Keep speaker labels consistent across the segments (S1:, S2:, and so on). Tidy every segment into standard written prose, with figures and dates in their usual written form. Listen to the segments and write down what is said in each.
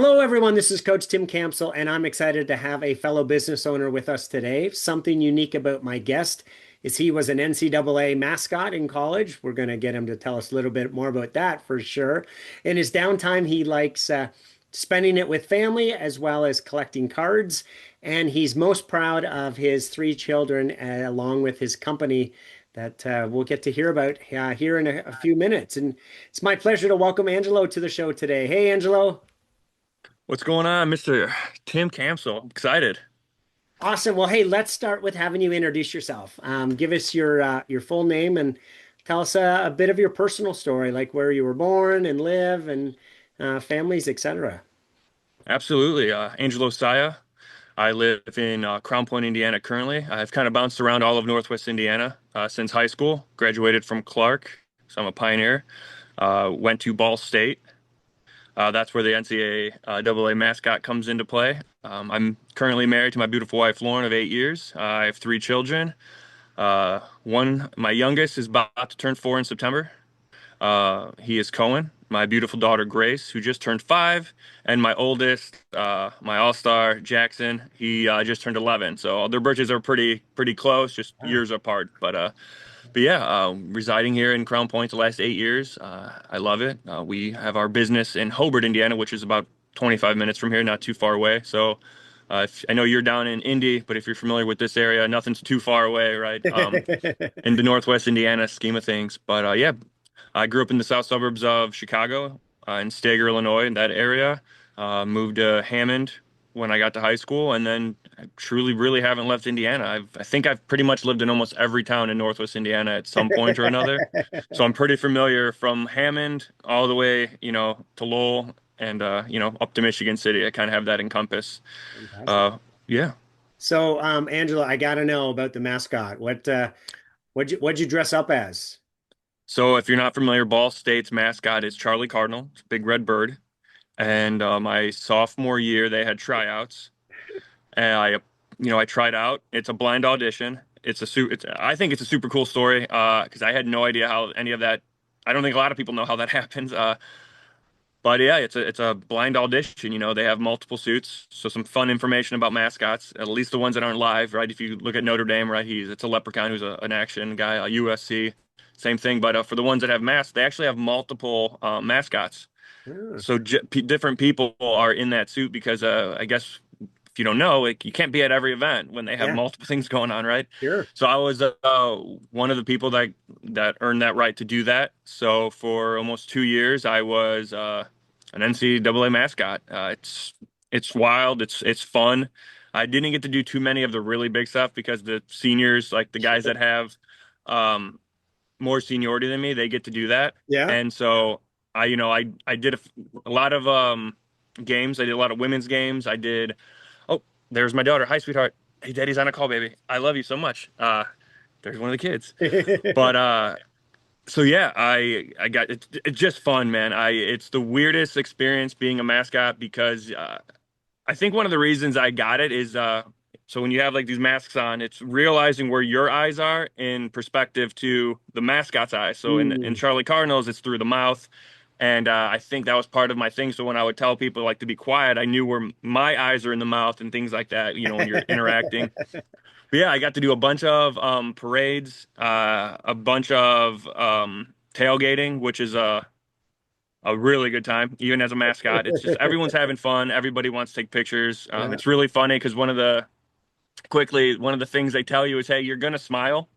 S1: Hello, everyone. This is Coach Tim Campsall, and I'm excited to have a fellow business owner with us today. Something unique about my guest is he was an NCAA mascot in college. We're going to get him to tell us a little bit more about that for sure. In his downtime, he likes spending it with family as well as collecting cards. And he's most proud of his three children, along with his company that we'll get to hear about here in a few minutes. And it's my pleasure to welcome Angelo to the show today. Hey, Angelo.
S2: What's going on, Mr. Tim Campsall? Excited.
S1: Awesome. Well, hey, let's start with having you introduce yourself. Give us your full name and tell us a bit of your personal story, like where you were born and live and families, etc.
S2: Absolutely. Angelo Saia. I live in Crown Point, Indiana currently. I've kind of bounced around all of Northwest Indiana since high school. Graduated from Clark, so I'm a pioneer. Went to Ball State. That's where the NCAA mascot comes into play. I'm currently married to my beautiful wife, Lauren, of 8 years. I have three children. My youngest is about to turn 4 in September. He is Cohen, my beautiful daughter Grace, who just turned 5, and my oldest, my all-star Jackson, he just turned 11. So their birthdays are pretty close, just
S1: Ah,
S2: years apart. But yeah, residing here in Crown Point the last 8 years, I love it. We have our business in Hobart, Indiana, which is about 25 minutes from here, not too far away. So. I know you're down in Indy, but if you're familiar with this area, nothing's too far away, right? In the Northwest Indiana scheme of things. But yeah, I grew up in the south suburbs of Chicago, in Stager, Illinois, in that area. Moved to Hammond when I got to high school, and then I truly, really haven't left Indiana. I think I've pretty much lived in almost every town in Northwest Indiana at some point or another. So I'm pretty familiar from Hammond all the way, to Lowell and up to Michigan City. I kind of have that encompass.
S1: Fantastic.
S2: Uh, yeah.
S1: So, Angelo, I gotta know about the mascot. What'd you dress up as?
S2: So if you're not familiar, Ball State's mascot is Charlie Cardinal, it's a big red bird. And my sophomore year, they had tryouts, and I tried out. It's a blind audition. I think it's a super cool story because I had no idea how any of that. I don't think a lot of people know how that happens. But yeah, it's a blind audition. They have multiple suits, so some fun information about mascots. At least the ones that aren't live, right? If you look at Notre Dame, right, it's a leprechaun who's an action guy. USC, same thing. But for the ones that have masks, they actually have multiple mascots.
S1: Ah,
S2: So different people are in that suit because I guess if you don't know, like, you can't be at every event when they have
S1: yeah,
S2: multiple things going on, right?
S1: sure.
S2: So I was one of the people that earned that right to do that. So for almost 2 years, I was an NCAA mascot. It's wild. It's fun. I didn't get to do too many of the really big stuff because the seniors, like the guys that have um, more seniority than me, they get to do that.
S1: Yeah.
S2: And so I did a lot of games. I did a lot of women's games. Oh, there's my daughter. Hi, sweetheart. Hey, daddy's on a call, baby. I love you so much. There's one of the kids. But so yeah, I got it's just fun, man. It's the weirdest experience being a mascot because I think one of the reasons I got it is so when you have like these masks on, it's realizing where your eyes are in perspective to the mascot's eyes. So in
S1: Hmm.
S2: Charlie Cardinals, it's through the mouth. And I think that was part of my thing. So when I would tell people like to be quiet, I knew where my eyes are in the mouth and things like that, when you're interacting. But yeah, I got to do a bunch of parades, a bunch of tailgating, which is a really good time, even as a mascot. It's just everyone's having fun. Everybody wants to take pictures.
S1: Yeah.
S2: It's really funny because one of the things they tell you is, hey, you're gonna smile,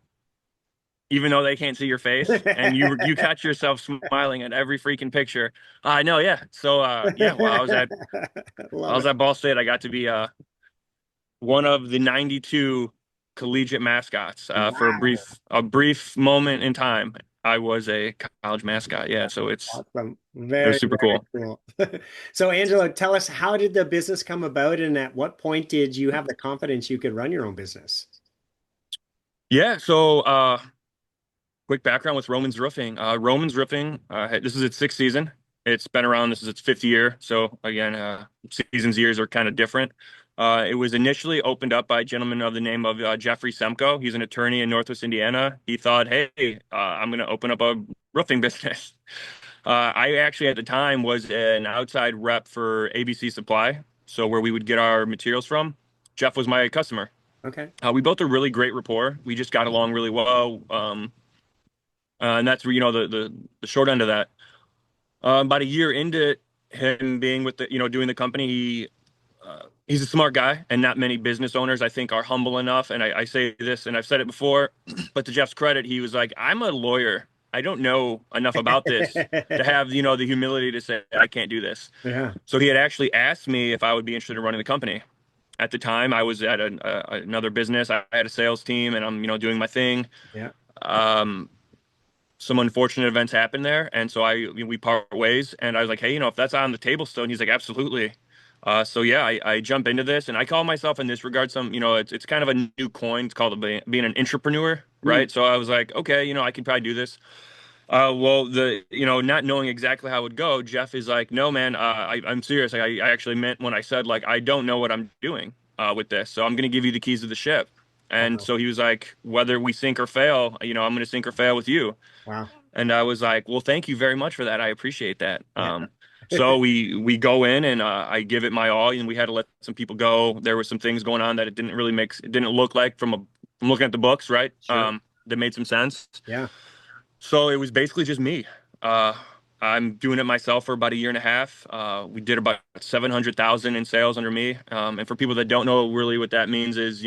S2: even though they can't see your face, and you catch yourself smiling at every freaking picture. I know, yeah. So yeah, while I
S1: Love
S2: was
S1: it.
S2: at Ball State, I got to be one of the 92 collegiate mascots for a
S1: Wow.
S2: brief moment in time. I was a college mascot. Yeah, so
S1: Awesome.
S2: it was
S1: Very,
S2: super
S1: very
S2: cool.
S1: cool. So, Angelo, tell us, how did the business come about, and at what point did you have the confidence you could run your own business?
S2: Yeah, so quick background with Romans Roofing. Romans Roofing, this is its sixth season. It's been around. This is its fifth year. So again, seasons years are kind of different. It was initially opened up by a gentleman of the name of Jeffrey Semko. He's an attorney in Northwest Indiana. He thought, hey, I'm going to open up a roofing business. I actually at the time was an outside rep for ABC Supply, so where we would get our materials from. Jeff was my customer.
S1: Okay.
S2: We built a really great rapport. We just got along really well, and that's the short end of that. About a year into him being with the doing the company, he's a smart guy, and not many business owners I think are humble enough. And I say this, and I've said it before, but to Jeff's credit, he was like, "I'm a lawyer. I don't know enough about this to have the humility to say I can't do this."
S1: Yeah.
S2: So he had actually asked me if I would be interested in running the company. At the time, I was at another business. I had a sales team, and I'm doing my thing.
S1: Yeah.
S2: Um, some unfortunate events happened there, and so we part ways. And I was like, hey, if that's on the table still, and he's like, absolutely. So yeah, I jump into this, and I call myself in this regard it's kind of a new coin. It's called being an entrepreneur,
S1: Mm.
S2: right? So I was like, okay, I could probably do this. Well, not knowing exactly how it would go, Jeff is like, no, man, I'm serious. Like, I actually meant when I said, like, I don't know what I'm doing with this. So I'm going to give you the keys to the ship. And
S1: Wow.
S2: so he was like, whether we sink or fail, I'm going to sink or fail with you.
S1: Wow.
S2: And I was like, well, thank you very much for that. I appreciate that.
S1: Yeah.
S2: So we go in and I give it my all, and we had to let some people go. There were some things going on that it didn't look like from looking at the books, right?
S1: Sure.
S2: That made some sense.
S1: Yeah.
S2: So it was basically just me. Uh, I'm doing it myself for about a year and a half. We did about 700,000 in sales under me. And for people that don't know really what that means is,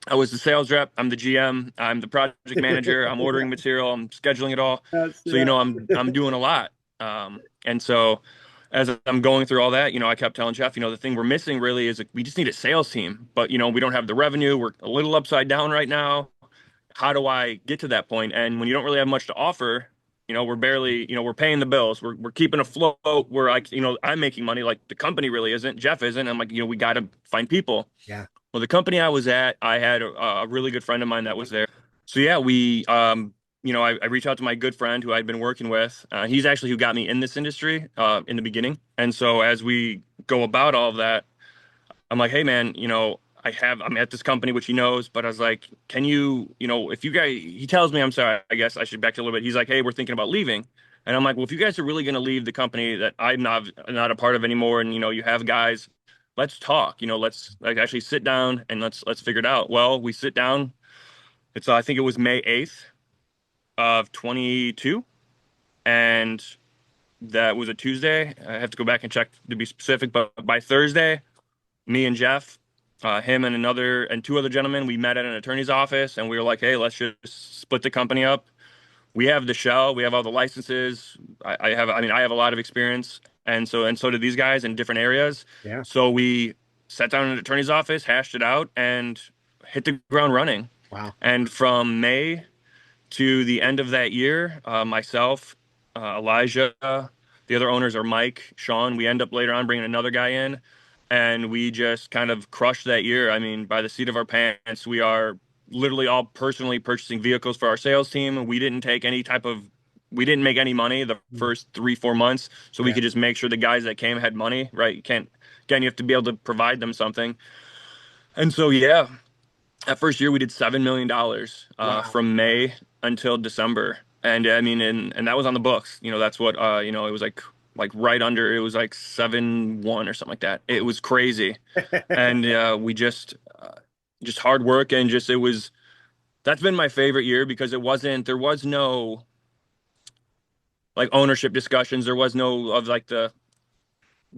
S2: I was the sales rep, I'm the GM, I'm the project manager, I'm ordering
S1: Yeah.
S2: material, I'm scheduling it all. So,
S1: Yeah.
S2: I'm doing a lot. And so as I'm going through all that, I kept telling Jeff, the thing we're missing really is we just need a sales team, but we don't have the revenue. We're a little upside down right now. How do I get to that point? And when you don't really have much to offer, we're barely, we're paying the bills. We're keeping afloat. We're like, I'm making money. Like the company really isn't. Jeff isn't. I'm like, we got to find people.
S1: Yeah.
S2: Well, the company I was at, I had a really good friend of mine that was there. So yeah, I reached out to my good friend who I'd been working with. He's actually who got me in this industry in the beginning. And so as we go about all of that, I'm like, hey man, I'm at this company, which he knows, but I was like, can you, if you guys, he tells me, I'm sorry, I guess I should back to a little bit. He's like, hey, we're thinking about leaving. And I'm like, well, if you guys are really going to leave the company that I'm not a part of anymore, and you have guys, let's talk. Let's like actually sit down and let's figure it out. Well, we sit down. It's I think it was May 8th of 22, and that was a Tuesday. I have to go back and check to be specific, but by Thursday, me and Jeff, him and two other gentlemen, we met at an attorney's office, and we were like, hey, let's just split the company up. We have the shell, we have all the licenses. I have a lot of experience, and so do these guys in different areas.
S1: Yeah.
S2: So we sat down in an attorney's office, hashed it out, and hit the ground running.
S1: Wow.
S2: And from May to the end of that year, myself, Elijah, the other owners are Mike, Sean. We end up later on bringing another guy in, and we just kind of crushed that year. I mean, by the seat of our pants, we are literally all personally purchasing vehicles for our sales team. We didn't make any money the
S1: Mm.
S2: first 3, 4 months, so we
S1: Yeah.
S2: could just make sure the guys that came had money, right? You have to be able to provide them something. And so, yeah, that first year we did $7 million
S1: Wow.
S2: from May until December, and I mean, and that was on the books. That's what it was like right under. It was like 7-1 or something like that. It was crazy, and we just hard work and just it was. That's been my favorite year because there was no like ownership discussions. There was no of like the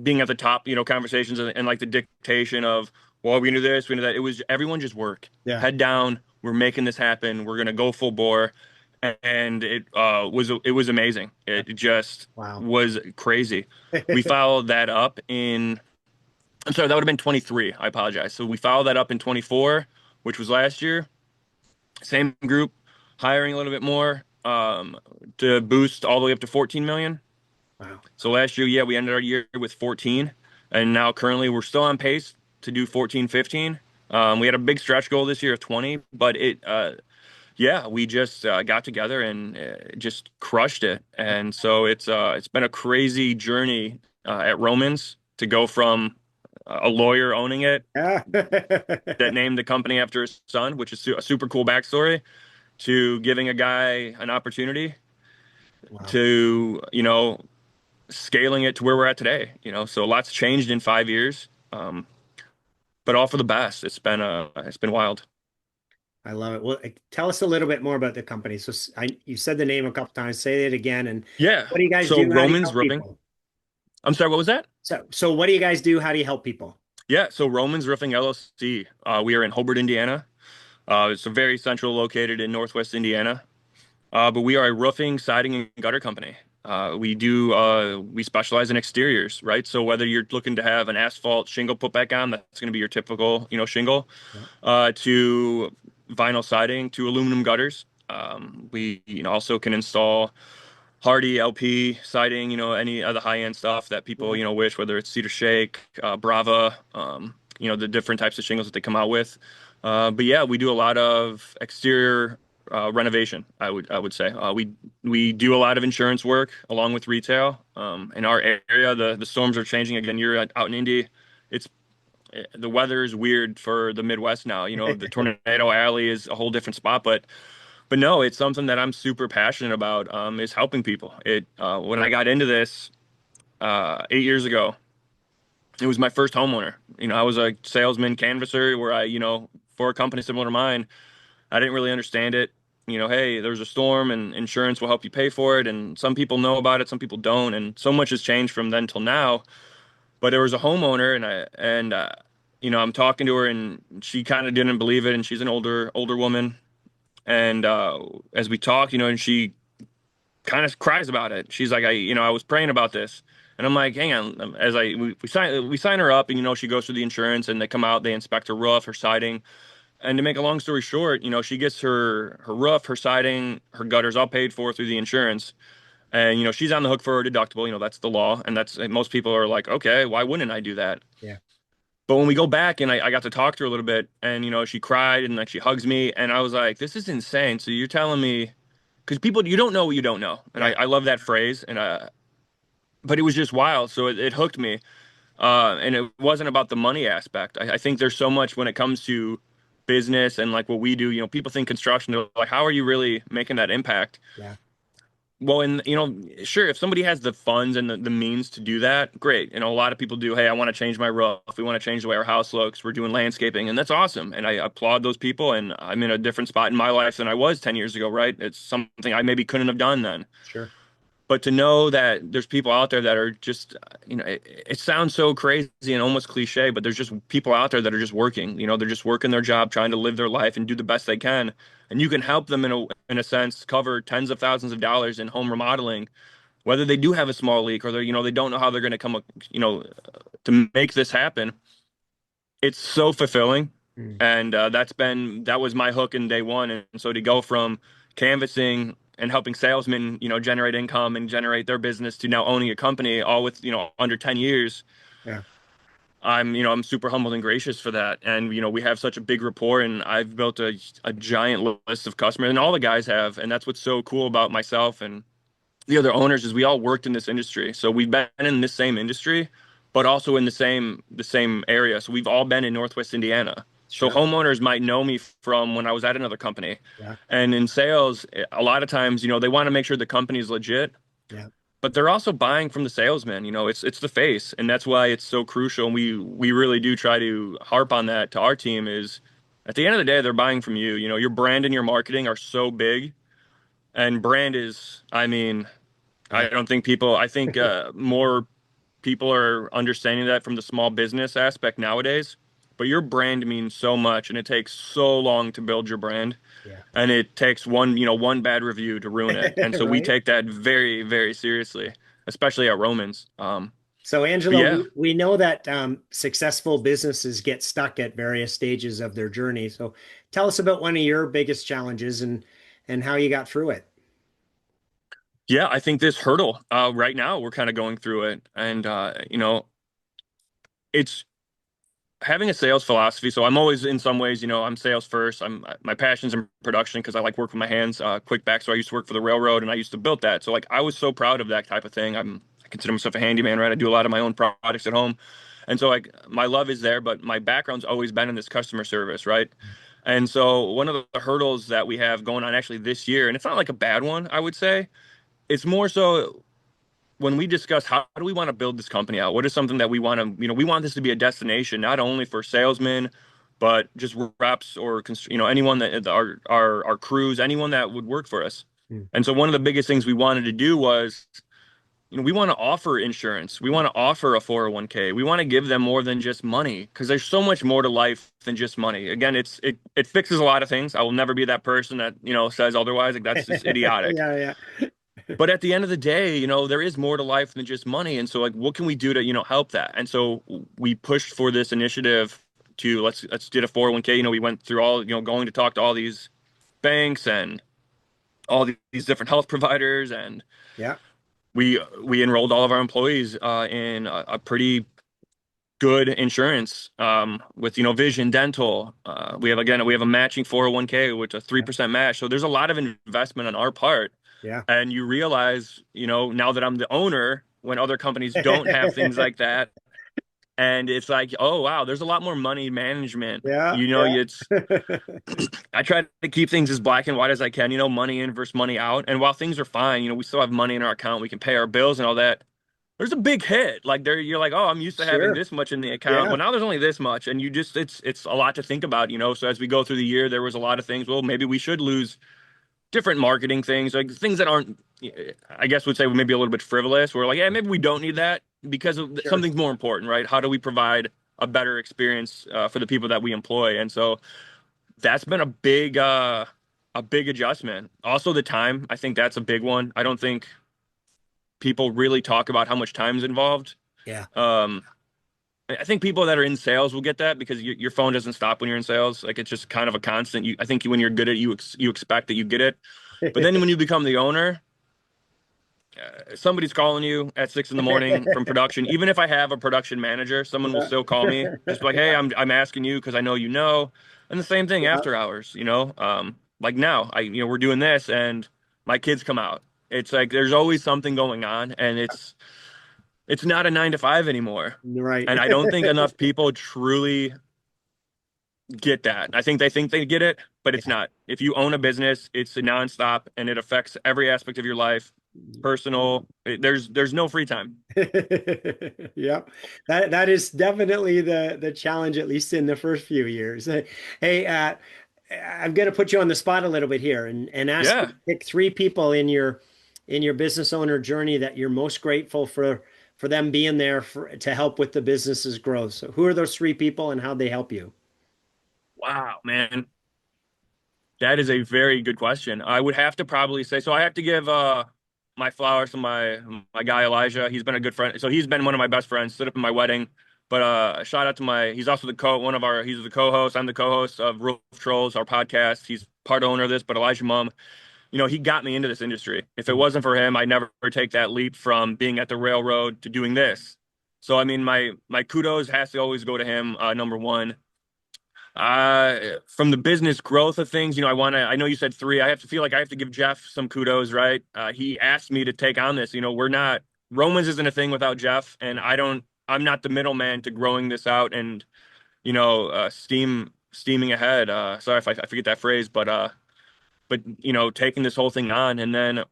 S2: being at the top, conversations and like the dictation of, well, we do this, we do that. It was everyone just work,
S1: Yeah.
S2: head down. We're making this happen. We're gonna go full bore, and it was amazing. It just
S1: Wow.
S2: was crazy. We followed that up in. I'm sorry, that would have been 23. I apologize. So we followed that up in 24, which was last year. Same group, hiring a little bit more to boost all the way up to 14 million.
S1: Wow.
S2: So last year, yeah, we ended our year with 14, and now currently we're still on pace to do 14, 15. We had a big stretch goal this year of 20, but yeah, we just got together and just crushed it. And so it's been a crazy journey at Romans to go from a lawyer owning it
S1: Yeah.
S2: that named the company after his son, which is a super cool backstory, to giving a guy an opportunity
S1: Wow.
S2: to, scaling it to where we're at today. So lots changed in 5 years, but all for the best. It's been wild.
S1: I love it. Well, tell us a little bit more about the company. So you said the name a couple times. Say it again. And
S2: Yeah.
S1: what do you guys
S2: So
S1: do? How do you
S2: Romans
S1: help
S2: Roofing.
S1: people?
S2: I'm sorry, what was that?
S1: So what do you guys do? How do you help people?
S2: Yeah. So Romans Roofing LLC. We are in Hobart, Indiana. It's a very central located in Northwest Indiana. But we are a roofing, siding, and gutter company. We specialize in exteriors, right? So whether you're looking to have an asphalt shingle put back on, that's going to be your typical, shingle,
S1: Yeah.
S2: to vinyl siding, to aluminum gutters. We, also can install Hardy LP siding, any of the high-end stuff that people,
S1: Yeah.
S2: wish, whether it's Cedar Shake, Brava, the different types of shingles that they come out with. But yeah, we do a lot of exterior renovation, I would say. We do a lot of insurance work along with retail. In our area, the storms are changing again. You're out in Indy. It's the weather is weird for the Midwest now. The tornado alley is a whole different spot, but no, it's something that I'm super passionate about. Is helping people. When I got into this 8 years ago, it was my first homeowner. I was a salesman canvasser where for a company similar to mine, I didn't really understand it. Hey, there's a storm and insurance will help you pay for it. And some people know about it, some people don't. And so much has changed from then till now. But there was a homeowner, I'm talking to her, and she kind of didn't believe it. And she's an older woman. And as we talk, and she kind of cries about it. She's like, I was praying about this, and I'm like, hang on. As we sign her up, and she goes through the insurance, and they come out, they inspect her roof, her siding, and to make a long story short, she gets her roof, her siding, her gutters all paid for through the insurance, and she's on the hook for her deductible. That's the law, and that's most people are like, okay, why wouldn't I do that?
S1: Yeah.
S2: But when we go back and I got to talk to her a little bit, and she cried and like she hugs me, and I was like, this is insane. So you're telling me, because people, you don't know what you don't know, and I,
S1: Yeah.
S2: I love that phrase, but it was just wild. So it hooked me, and it wasn't about the money aspect. I think there's so much when it comes to business and like what we do. People think construction, they're like, how are you really making that impact?
S1: Yeah.
S2: Well, and sure, if somebody has the funds and the means to do that, great. A lot of people do. Hey, I want to change my roof. We want to change the way our house looks. We're doing landscaping, and that's awesome. And I applaud those people. And I'm in a different spot in my life than I was 10 years ago, right? It's something I maybe couldn't have done then.
S1: Sure.
S2: But to know that there's people out there that are just, it sounds so crazy and almost cliche, but there's just people out there that are just working. They're just working their job, trying to live their life and do the best they can. And you can help them in a sense cover tens of thousands of dollars in home remodeling, whether they do have a small leak or they don't know how they're going to come, to make this happen. It's so fulfilling.
S1: Mm.
S2: And that was my hook in day one. And so to go from canvassing and helping salesmen, generate income and generate their business to now owning a company all with, under 10 years,
S1: Yeah.
S2: I'm super humbled and gracious for that. And, we have such a big rapport, and I've built a giant list of customers, and all the guys have. And that's what's so cool about myself and the other owners is we all worked in this industry. So we've been in this same industry, but also in the same area. So we've all been in Northwest Indiana. So
S1: Sure.
S2: homeowners might know me from when I was at another company.
S1: Yeah.
S2: And in sales, a lot of times, they want to make sure the company is legit,
S1: Yeah.
S2: but they're also buying from the salesman. It's the face, and that's why it's so crucial. And we really do try to harp on that to our team is at the end of the day, they're buying from you. Your brand and your marketing are so big, and brand is, I mean,
S1: Yeah.
S2: I think more people are understanding that from the small business aspect nowadays. But your brand means so much, and it takes so long to build your brand,
S1: Yeah.
S2: and it takes one bad review to ruin it. And so we
S1: Right.
S2: take that very, very seriously, especially at Romans.
S1: So,
S2: But
S1: Angelo,
S2: yeah,
S1: we know that successful businesses get stuck at various stages of their journey. So, tell us about one of your biggest challenges and how you got through it.
S2: yeah, I think this hurdle right now we're kind of going through it, and it's having a sales philosophy. So I'm always in some ways, I'm sales first. My passion's in production because I like work with my hands. Quick back. So I used to work for the railroad and I used to build that. So like I was so proud of that type of thing. I consider myself a handyman, right? I do a lot of my own projects at home. And so like my love is there, but my background's always been in this customer service, right? And so one of the hurdles that we have going on actually this year, and it's not like a bad one, I would say, it's more so when we discuss how do we want to build this company out, what is something that we want to, we want this to be a destination, not only for salesmen, but just reps or, anyone that our crews, anyone that would work for us.
S1: Mm.
S2: And so one of the biggest things we wanted to do was, we want to offer insurance. We want to offer a 401k. We want to give them more than just money because there's so much more to life than just money. Again, it fixes a lot of things. I will never be that person that, says otherwise. Like that's just idiotic.
S1: Yeah, yeah.
S2: But at the end of the day, there is more to life than just money. And so like what can we do to, help that? And so we pushed for this initiative to let's did a 401k. We went through all, going to talk to all these banks and all these different health providers, and
S1: Yeah.
S2: we enrolled all of our employees in a pretty good insurance with vision, dental. We have a matching 401k with a
S1: Yeah.
S2: 3% match. So there's a lot of investment on our part.
S1: Yeah.
S2: And you realize, now that I'm the owner, when other companies don't have things like that, and it's like, oh wow, there's a lot more money management.
S1: Yeah.
S2: It's
S1: Yeah.
S2: I try to keep things as black and white as I can, money in versus money out. And while things are fine, we still have money in our account, we can pay our bills and all that. There's a big hit. Like you're like, oh, I'm used to having
S1: Sure.
S2: this much in the account.
S1: Yeah.
S2: Well, now there's only this much, and it's a lot to think about. So as we go through the year, there was a lot of things. Well, maybe we should lose different marketing things, like things that aren't, I guess, would say maybe a little bit frivolous. We're like, yeah, maybe we don't need that because of
S1: Sure.
S2: something's more important, right? How do we provide a better experience for the people that we employ? And so that's been a big adjustment. Also, the time, I think that's a big one. I don't think people really talk about how much time is involved.
S1: Yeah.
S2: Um, I think people that are in sales will get that because your phone doesn't stop when you're in sales. Like it's just kind of a constant. I think when you're good at it, you expect that you get it. But then when you become the owner, somebody's calling you at 6 in the morning from production. Even if I have a production manager, someone will
S1: Yeah.
S2: still call me. Just like, hey, I'm asking you because I know you know. And the same thing
S1: Yeah.
S2: after hours. Like now, we're doing this and my kids come out. It's like there's always something going on, and it's not a 9 to 5 anymore.
S1: Right.
S2: And I don't think enough people truly get that. I think they get it, but it's
S1: Yeah.
S2: not. If you own a business, it's a nonstop and it affects every aspect of your life, personal. There's no free time.
S1: Yeah, that is definitely the challenge, at least in the first few years. Hey, I'm going to put you on the spot a little bit here and ask you
S2: Yeah.
S1: to pick three people in your business owner journey that you're most grateful for them being there to help with the business's growth. So, who are those three people and how they help you?
S2: Wow, man. That is a very good question. I would have to probably say so I have to give my flowers to my guy Elijah. He's been a good friend. So he's been one of my best friends, stood up in my wedding. But shout out to he's also he's the co-host. I'm the co-host of Roof Trolls, our podcast. He's part owner of this, but Elijah Mum, he got me into this industry. If it wasn't for him, I'd never take that leap from being at the railroad to doing this. So I mean, my kudos has to always go to him, number one. From the business growth of things, I know you said three. I have to feel like I have to give Jeff some kudos, right? He asked me to take on this. Romans isn't a thing without Jeff, and I'm not the middleman to growing this out and, steaming ahead. Sorry if I forget that phrase, but taking this whole thing on. And then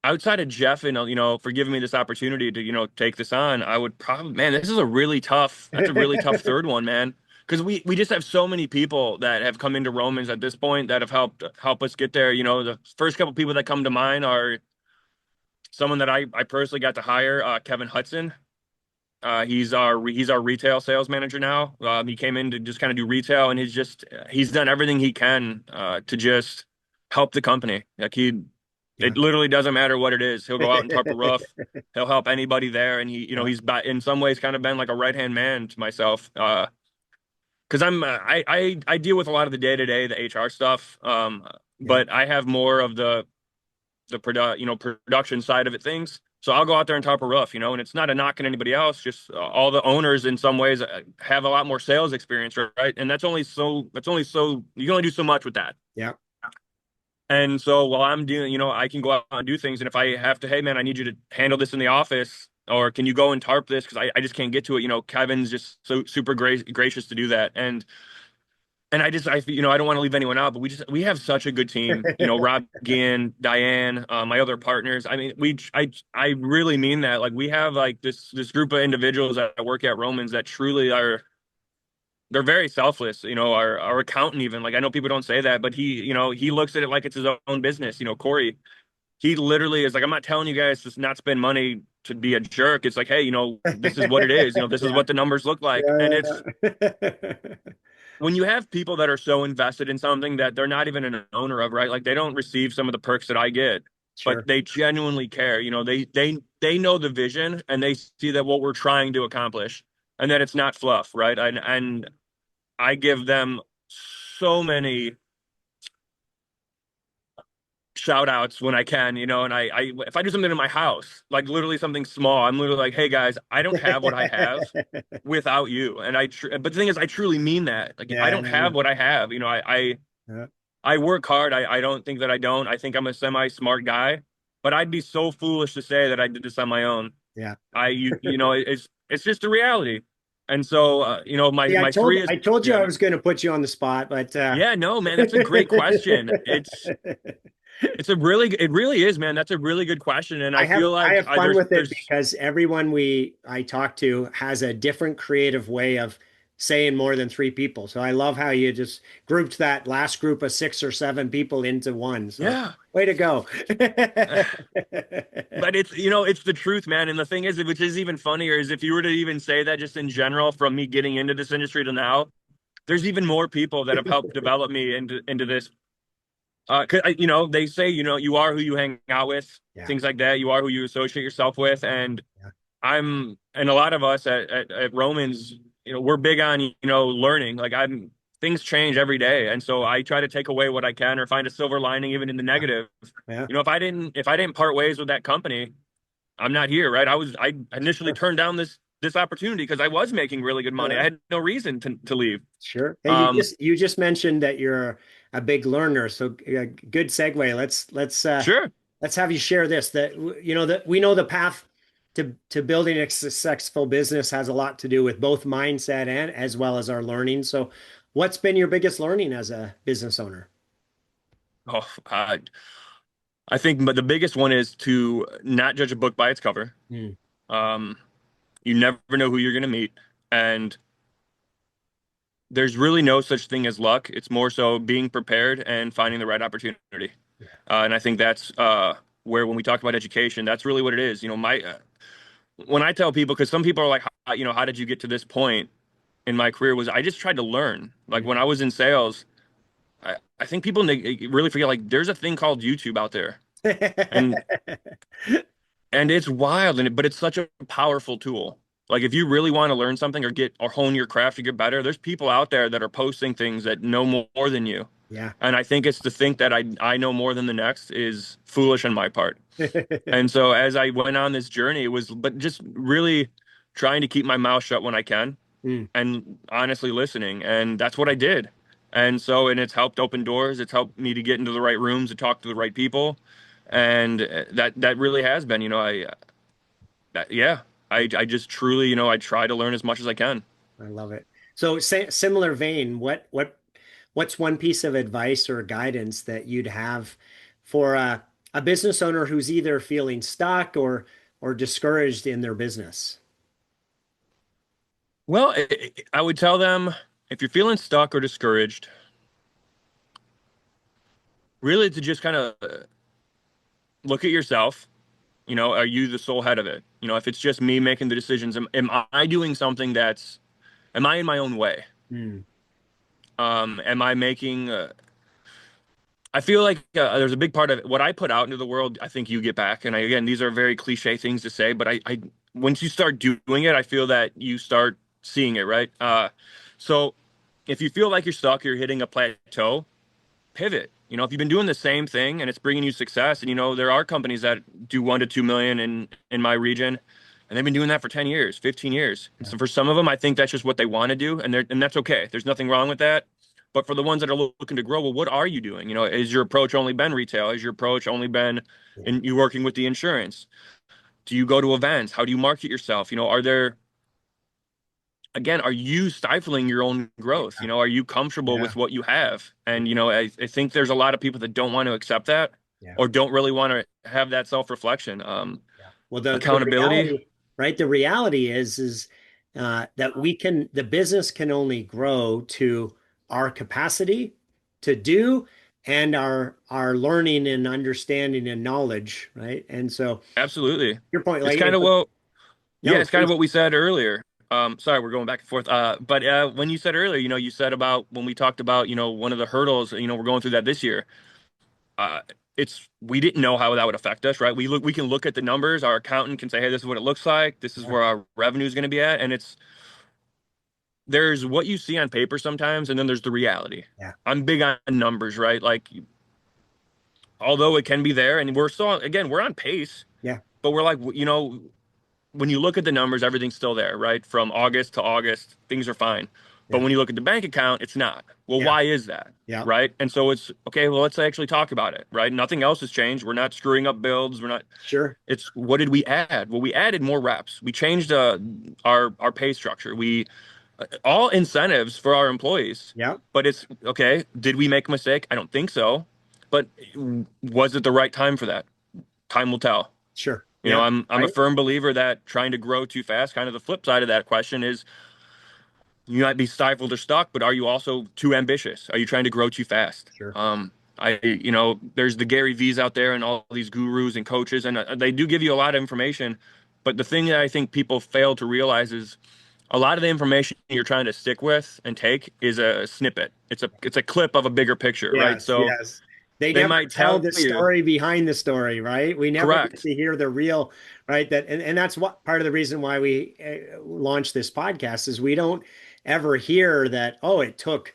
S2: outside of Jeff and, for giving me this opportunity to, take this on, I would probably, man, that's a really tough third one, man. Because we just have so many people that have come into Romans at this point that have help us get there. The first couple people that come to mind are someone that I personally got to hire, Kevin Hudson. He's our retail sales manager now. He came in to just kind of do retail, and he's done everything he can to just help the company. Like
S1: Yeah.
S2: it literally doesn't matter what it is. He'll go out and tarp a roof. He'll help anybody there, and
S1: Yeah.
S2: he's in some ways kind of been like a right hand man to myself. Because I deal with a lot of the day to day, the HR stuff.
S1: Yeah.
S2: But I have more of production side of it things. So I'll go out there and top a roof, and it's not a knock on anybody else. Just all the owners in some ways have a lot more sales experience, right? And you can only do so much with that.
S1: Yeah.
S2: And so while I'm doing, I can go out and do things. And if I have to, hey man, I need you to handle this in the office, or can you go and tarp this? Because I just can't get to it. Kevin's just so super gracious to do that. And and I don't want to leave anyone out, but we have such a good team. Rob, Gian, Diane, my other partners. I mean, I really mean that. Like we have like this group of individuals that work at Romans that truly are they're very selfless. Our accountant even like I know people don't say that, but he looks at it like it's his own business. Corey, he literally is like, I'm not telling you guys to not spend money to be a jerk. It's like, hey, this is what it is. This is
S1: Yeah.
S2: what the numbers look like, and it's
S1: Yeah.
S2: when you have people that are so invested in something that they're not even an owner of, right? Like they don't receive some of the perks that I get, but
S1: Sure.
S2: they genuinely care. They know the vision and they see that what we're trying to accomplish and that it's not fluff, right? And I give them so many shout outs when I can, and I if I do something in my house, like literally something small, I'm literally like, hey guys, I don't have what I have without you. But the thing is, I truly mean that. Like I
S1: Yeah.
S2: don't have what I have.
S1: Yeah.
S2: I work hard. I don't think that I don't. I think I'm a semi-smart guy, but I'd be so foolish to say that I did this on my own.
S1: Yeah.
S2: It's just a reality. And so my
S1: See, I
S2: my
S1: told
S2: three is
S1: I told you I
S2: yeah.
S1: was going to put you on the spot, but
S2: Yeah, no, man, that's a great question. It really is, man. That's a really good question. And I feel
S1: I
S2: like
S1: have fun with it
S2: there's
S1: because everyone I talk to has a different creative way of saying more than three people. So I love how you just grouped that last group of six or seven people into one. So
S2: yeah.
S1: way to go.
S2: But it's the truth, man. And the thing is, which is even funnier, is if you were to even say that just in general from me getting into this industry to now, there's even more people that have helped develop me into this. 'Cause they say, you are who you hang out with,
S1: Yeah.
S2: things like that. You are who you associate yourself with. And
S1: Yeah.
S2: and a lot of us at Romans, we're big on, learning. Like things change every day. And so I try to take away what I can or find a silver lining even in the negative.
S1: Yeah.
S2: If I didn't part ways with that company, I'm not here, right? I initially
S1: Sure.
S2: turned down this opportunity because I was making really good money. I had no reason to leave.
S1: Sure. Hey,
S2: Um,
S1: you just mentioned that you're a big learner, so good segue.
S2: sure.
S1: Let's have you share this. That we know the path to building a successful business has a lot to do with both mindset and as well as our learning. So, what's been your biggest learning as a business owner?
S2: Oh, I think but the biggest one is to not judge a book by its cover.
S1: Hmm.
S2: Um, you never know who you're going to meet, and there's really no such thing as luck. It's more so being prepared and finding the right opportunity. And I think that's where when we talk about education, that's really what it is. My when I tell people, because some people are like, how did you get to this point in my career? Was I just tried to learn. Like when I was in sales, I think people really forget like there's a thing called YouTube out there, and it's wild, but it's such a powerful tool. Like if you really want to learn something or get or hone your craft to get better, there's people out there that are posting things that know more than you.
S1: Yeah.
S2: And I think it's to think that I know more than the next is foolish on my part. And so as I went on this journey, but just really trying to keep my mouth shut when I can
S1: Hmm.
S2: and honestly listening. And that's what I did. And it's helped open doors. It's helped me to get into the right rooms to talk to the right people. And that really has been, yeah, I just truly, I try to learn as much as I can.
S1: I love it. So, similar vein, what's one piece of advice or guidance that you'd have for a business owner who's either feeling stuck or discouraged in their business?
S2: Well, I would tell them if you're feeling stuck or discouraged, really to just kind of look at yourself. Are you the sole head of it? If it's just me making the decisions, am I doing something am I in my own way?
S1: Hmm.
S2: Am I making, I feel like there's a big part of what I put out into the world, I think you get back. And again, these are very cliche things to say, but once you start doing it, I feel that you start seeing it, right? So if you feel like you're stuck, you're hitting a plateau, pivot. If you've been doing the same thing and it's bringing you success, and there are companies that do 1 to 2 million in my region, and they've been doing that for 10 years, 15 years. And
S1: Yeah.
S2: so for some of them, I think that's just what they want to do, and that's okay. There's nothing wrong with that. But for the ones that are looking to grow, well, what are you doing? Is your approach only been retail? Is your approach only been
S1: Yeah.
S2: in you working with the insurance? Do you go to events? How do you market yourself? Are there again, are you stifling your own growth?
S1: Yeah.
S2: Are you comfortable
S1: Yeah.
S2: with what you have?
S1: Yeah.
S2: And, I think there's a lot of people that don't want to accept that
S1: Yeah.
S2: or don't really want to have that self-reflection.
S1: Yeah. Well, the
S2: Accountability.
S1: reality, right? The reality is that the business can only grow to our capacity to do and our learning and understanding and knowledge, right? And so
S2: Absolutely.
S1: your point,
S2: It's
S1: like,
S2: kind of yeah,
S1: no,
S2: it's kind of
S1: please.
S2: what we said earlier. Sorry, we're going back and forth. But when you said earlier, you said about when we talked about, one of the hurdles, we're going through that this year. Uh, we didn't know how that would affect us, right? We can look at the numbers. Our accountant can say, hey, this is what it looks like. This is
S1: Yeah.
S2: where our revenue is going to be at, and there's what you see on paper sometimes, and then there's the reality.
S1: Yeah.
S2: I'm big on numbers, right? Like, although it can be there, and we're still, again, we're on pace,
S1: Yeah.
S2: but we're like, when you look at the numbers, everything's still there, right? From August to August, things are fine. But
S1: Yeah.
S2: when you look at the bank account, it's not. Well,
S1: Yeah.
S2: why is that?
S1: Yeah.
S2: Right? And so it's okay, well, let's actually talk about it, right? Nothing else has changed. We're not screwing up builds. We're not,
S1: Sure.
S2: it's what did we add? Well, we added more reps. We changed our pay structure. We all incentives for our employees.
S1: Yeah.
S2: But it's okay, did we make a mistake? I don't think so. But was it the right time for that? Time will tell.
S1: Sure. Yeah.
S2: I'm a
S1: Right.
S2: firm believer that trying to grow too fast, kind of the flip side of that question is you might be stifled or stuck, but are you also too ambitious? Are you trying to grow too fast?
S1: Sure.
S2: There's the Gary V's out there and all these gurus and coaches, and they do give you a lot of information. But the thing that I think people fail to realize is a lot of the information you're trying to stick with and take is a snippet. It's a clip of a bigger picture, right?
S1: Yes,
S2: So
S1: yes. They
S2: they
S1: never
S2: might
S1: tell
S2: tell
S1: the
S2: you,
S1: story behind the story, right? We never get
S2: correct.
S1: to hear the real, right? And that's what part of the reason why we launched this podcast is we don't ever hear that, oh, it took,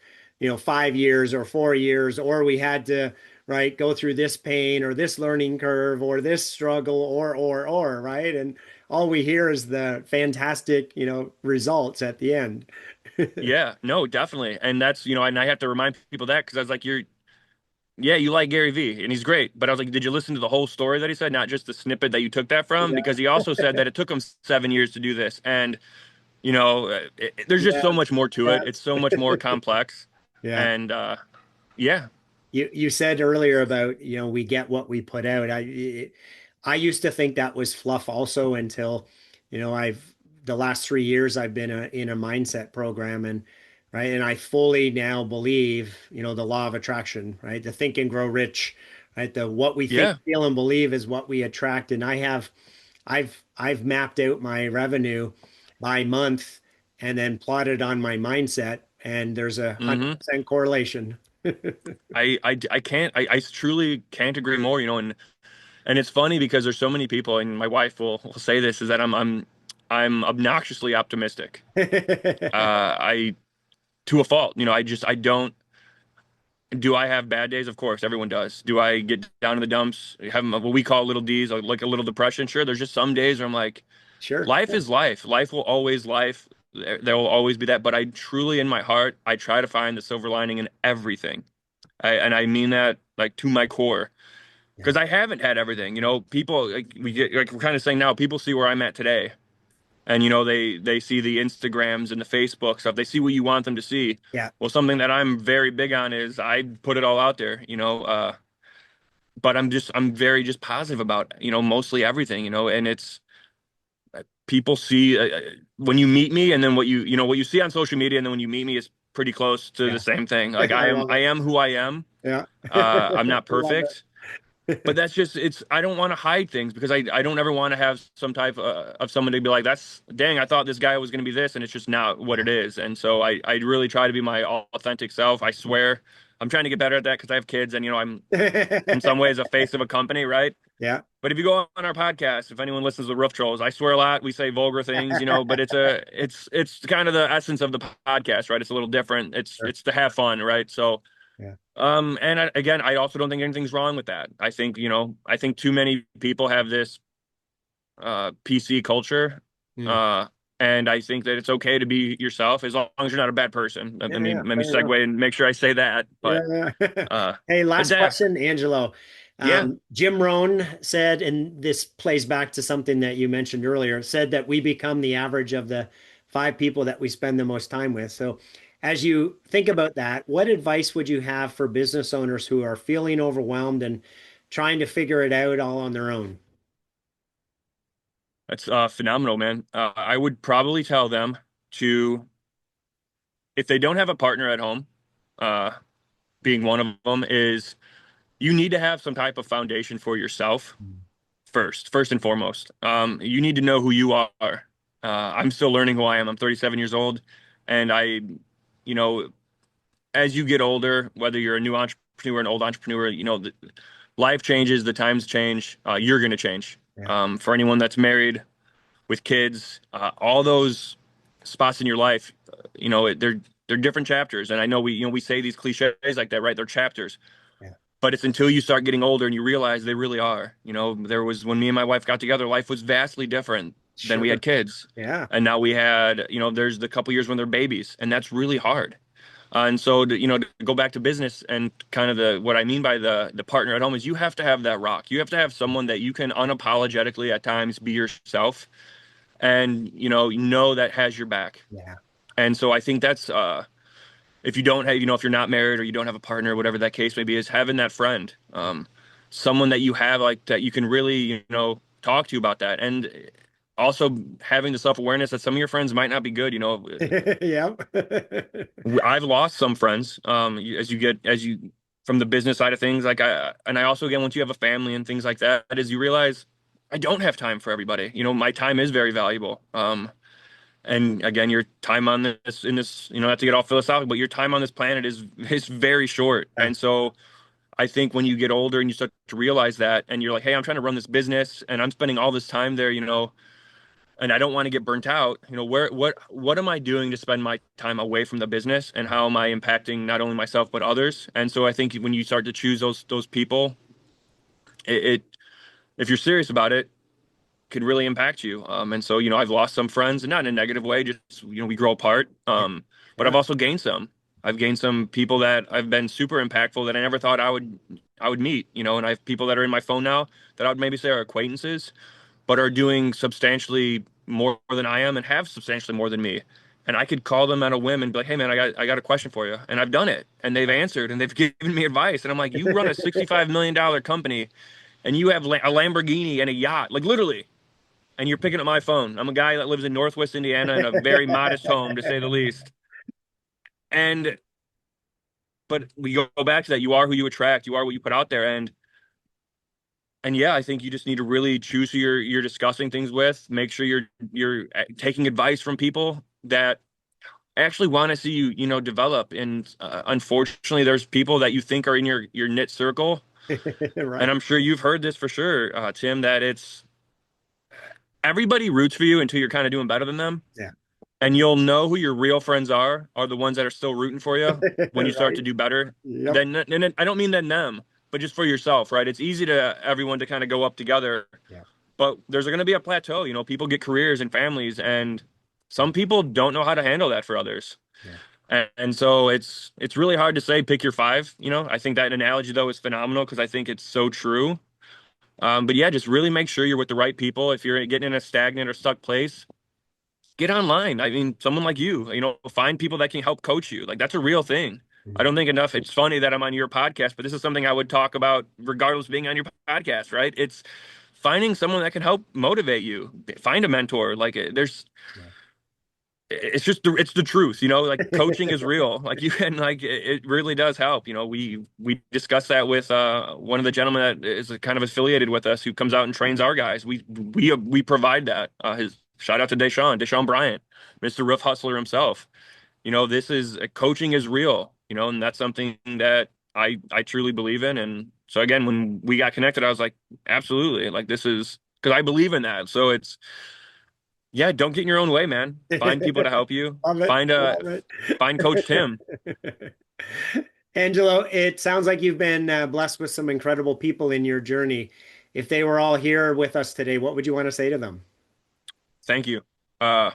S1: 5 years or 4 years, or we had to, right, go through this pain or this learning curve or this struggle or, right? And all we hear is the fantastic, results at the end.
S2: Yeah, no, definitely. And that's, and I have to remind people that because I was like, yeah, you like Gary Vee and he's great. But I was like, did you listen to the whole story that he said, not just the snippet that you took that from?
S1: Yeah.
S2: Because he also said that it took him 7 years to do this. And, there's just so much
S1: Yes.
S2: more to it.
S1: Yes.
S2: It's so much more complex.
S1: Yeah.
S2: And, yeah,
S1: You said earlier about, we get what we put out. I used to think that was fluff also until, the last 3 years I've been in a mindset program and right. And I fully now believe, the law of attraction, right? The think and grow rich, right? The what we think,
S2: yeah.
S1: feel, and believe is what we attract. And I've mapped out my revenue by month and then plotted on my mindset, and there's a hundred
S2: hmm
S1: percent correlation.
S2: I can't, I truly can't agree more, and it's funny because there's so many people, and my wife will say this, is that I'm obnoxiously optimistic. I, to a fault, I don't. Do I have bad days? Of course, everyone does. Do I get down in the dumps, have what we call little D's, like a little depression? Sure, there's just some days where I'm like,
S1: Sure.
S2: life is life. Life will always life. There will always be that. But I truly, in my heart, I try to find the silver lining in everything. And I mean that like to my core
S1: Yeah.
S2: because I haven't had everything. People like we're kind of saying now. People see where I'm at today, and they see the Instagrams and the Facebook stuff. They see what you want them to see.
S1: Yeah.
S2: Well, something that I'm very big on is I put it all out there, but I'm very just positive about, mostly everything, and it's people see when you meet me and then what you see on social media and then when you meet me is pretty close to the
S1: Yeah.
S2: same thing. Like
S1: I
S2: I am
S1: love
S2: I
S1: it.
S2: am who I am.
S1: Yeah.
S2: I'm not
S1: Love
S2: perfect. But
S1: it.
S2: that's just I don't want to hide things because I don't ever want to have some type of someone to be like, that's dang, I thought this guy was going to be this and it's just not what
S1: Yeah.
S2: it is. And so I really try to be my authentic self. I swear I'm trying to get better at that because I have kids and I'm in some ways a face of a company, right?
S1: Yeah.
S2: But if you go on our podcast, if anyone listens to the Roof Trolls, I swear a lot. We say vulgar things, but it's kind of the essence of the podcast, right? It's a little different. It's
S1: Sure.
S2: it's to have fun, right? So
S1: Yeah.
S2: and again, I also don't think anything's wrong with that. I think too many people have this PC culture,
S1: Mm.
S2: uh, and I think that it's okay to be yourself as long as you're not a bad person. Let
S1: Yeah.
S2: me
S1: Yeah.
S2: let me
S1: Fair enough.
S2: segue and make sure I say that. But
S1: Yeah. Yeah. Hey, last
S2: adapt.
S1: question, Angelo.
S2: Yeah.
S1: Jim Rohn said, and this plays back to something that you mentioned earlier, said that we become the average of the 5 people that we spend the most time with. So as you think about that, what advice would you have for business owners who are feeling overwhelmed and trying to figure it out all on their own?
S2: That's phenomenal, man. I would probably tell them to, if they don't have a partner at home, uh, being one of them, is you need to have some type of foundation for yourself first and foremost. You need to know who you are. I'm still learning who I am. I'm 37 years old, and you know, as you get older, whether you're a new entrepreneur, an old entrepreneur, life changes, the times change. You're going to change.
S1: Yeah,
S2: For anyone that's married with kids, all those spots in your life, they're different chapters. And I know we say these cliches like that, right? They're chapters.
S1: yeah,
S2: But it's until you start getting older and you realize they really are. There was when me and my wife got together, life was vastly different than we
S1: sure.
S2: had kids.
S1: Yeah,
S2: And now we had, there's the couple years when they're babies, and that's really hard. And so, to go back to business and kind of what I mean by the partner at home is you have to have that rock. You have to have someone that you can unapologetically at times be yourself, and know that has your back.
S1: yeah,
S2: And so I think that's if you don't have, if you're not married or you don't have a partner, whatever that case may be, is having that friend, someone that you have like that you can really, talk to about that. And also having the self-awareness that some of your friends might not be good.
S1: yeah,
S2: I've lost some friends, as you from the business side of things. And I also, again, once you have a family and things like that, is you realize I don't have time for everybody. My time is very valuable. And again, your time on this, not to get all philosophical, but your time on this planet is very short.
S1: yeah,
S2: And so I think when you get older and you start to realize that, and you're like, hey, I'm trying to run this business and I'm spending all this time there, and I don't want to get burnt out, what am I doing to spend my time away from the business, and how am I impacting not only myself but others? And so I think when you start to choose those people, it if you're serious about it, could really impact you. And so, I've lost some friends, and not in a negative way, just, we grow apart. But I've
S1: yeah,
S2: also gained some. I've gained some people that I've been super impactful that I never thought I would meet, and I have people that are in my phone now that I would maybe say are acquaintances, but are doing substantially more than I am and have substantially more than me. And I could call them at a whim and be like, hey man, I got a question for you. And I've done it. And they've answered and they've given me advice. And I'm like, you run a $65 million company and you have a Lamborghini and a yacht, like literally, and you're picking up my phone. I'm a guy that lives in Northwest Indiana in a very modest home, to say the least. And but we go back to that. You are who you attract. You are what you put out there. And yeah, I think you just need to really choose who you're discussing things with. Make sure you're taking advice from people that actually want to see you, develop. And unfortunately, there's people that you think are in your knit circle, and
S1: right.
S2: I'm sure you've heard this for sure, Tim, that it's everybody roots for you until you're kind of doing better than them.
S1: Yeah,
S2: And you'll know who your real friends are the ones that are still rooting for you when you start
S1: right.
S2: to do better.
S1: Yep.
S2: Then I don't mean than them, but just for yourself, right? It's easy to everyone to kind of go up together,
S1: Yeah,
S2: but there's going to be a plateau. People get careers and families, and some people don't know how to handle that for others.
S1: yeah.
S2: And so it's really hard to say pick your five. I think that analogy though is phenomenal because I think it's so true. But yeah, just really make sure you're with the right people. If you're getting in a stagnant or stuck place, get online. I mean, someone like you, find people that can help coach you. Like that's a real thing. I
S1: Mhm.
S2: don't think enough. It's funny that I'm on your podcast, but this is something I would talk about regardless of being on your podcast, right? It's finding someone that can help motivate you. Find a mentor. Like
S1: Yeah.
S2: it's just it's the truth, like coaching is real. Like you can, like it really does help. We discussed that with one of the gentlemen that is kind of affiliated with us who comes out and trains our guys. We provide that. His shout out to Deshaun Bryant, Mr. Roof Hustler himself. This is coaching is real, and that's something that I truly believe in. And so again, when we got connected, I was like, absolutely, like this is because I believe in that. So it's yeah, don't get in your own way, man. Find people to help you.
S1: Love it. Love
S2: Find Coach Tim.
S1: it. Angelo, it sounds like you've been blessed with some incredible people in your journey. If they were all here with us today, what would you want to say to them?
S2: Thank you. Uh,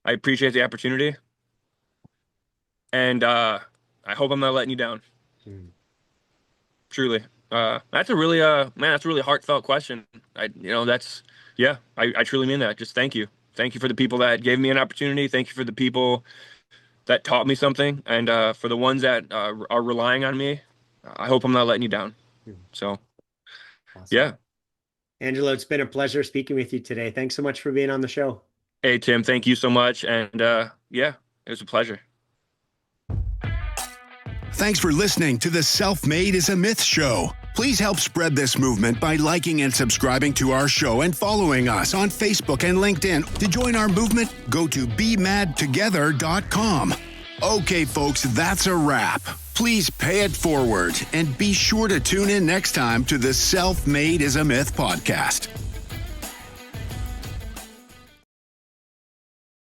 S2: I appreciate the opportunity, and I hope I'm not letting you down.
S1: Mm.
S2: Truly. That's a really man, that's a really heartfelt question. That's yeah, I truly mean that. Just thank you. Thank you for the people that gave me an opportunity. Thank you for the people that taught me something. And for the ones that are relying on me, I hope I'm not letting you down. So,
S1: Awesome.
S2: yeah.
S1: Angelo, it's been a pleasure speaking with you today. Thanks so much for being on the show.
S2: Hey, Tim, thank you so much. And yeah, it was a pleasure.
S3: Thanks for listening to the Self-Made is a Myth show. Please help spread this movement by liking and subscribing to our show and following us on Facebook and LinkedIn. To join our movement, go to bemadtogether.com. Okay, folks, that's a wrap. Please pay it forward and be sure to tune in next time to the Self-Made is a Myth podcast.